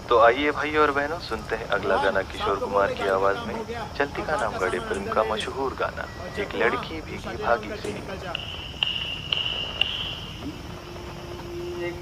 तो आइए भाई और बहनों, सुनते हैं अगला गाना किशोर कुमार की आवाज में। चलती का नाम गढ़े फिल्म का मशहूर गाना, एक लड़की भीगी भागी सी। एक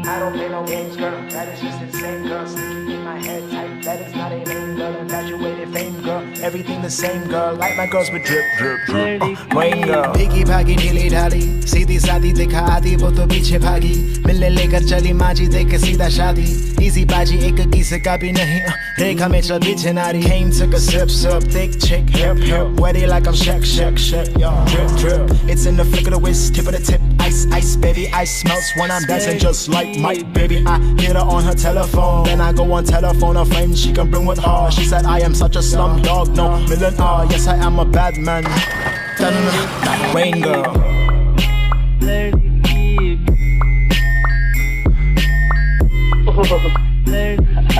I don't play no games, girl. That is just insane, girl. Sticky in my head type. That is not a name, girl. Infatuated fame, girl. Everything the same, girl. Like my girls with drip, drip, drip. Rain girl. Biggie भागी ढीली ढाली, सीधी सादी दिखा आधी, वो तो पीछे भागी। मिलने लेकर चली माजी, देख के सीधा शादी। Easy बाजी एक किसी का भी नहीं, रेखा में चल पीछे नारी। Came took a sip, sip, thick chick, hip, hip. Wetty like I'm Shaq, Shaq, Shaq, yo. Drip, drip. It's in the flick of the wrist, tip of the tip. Ice, ice, baby, ice melts when I'm dancing just like Mike, baby. I hit her on her telephone, then I go on telephone a friend she can bring with her. She said I am such a slum dog, no millionaire. Yes, I am a bad man. That rain girl.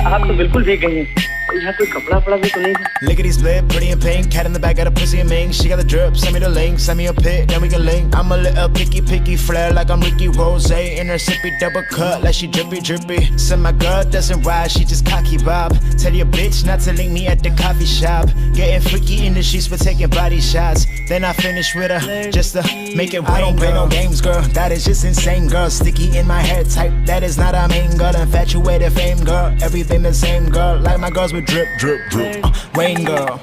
आप तो बिल्कुल भीग गई हैं। यहाँ कोई कपड़ा पड़ा भी तो नहीं है। Look at these split, pretty and pink. Cat in the back, got a pussy and mink. She got the drip, send me the link, send me a pic, then we can link. I'm a little picky, flare like I'm Ricky Rose. In her sippy, double cut like she drippy, drippy. Said my girl doesn't ride, she just cocky bob. Tell your bitch not to link me at the coffee shop. Getting freaky in the sheets for taking body shots. Then I finish with her, just to make it rain. I don't play no games, girl, that is just insane, girl. Sticky in my hair type, that is not a main girl. Infatuated fame, girl, everything the same, girl. Like my girls with drip, drip, drip. Rain girl.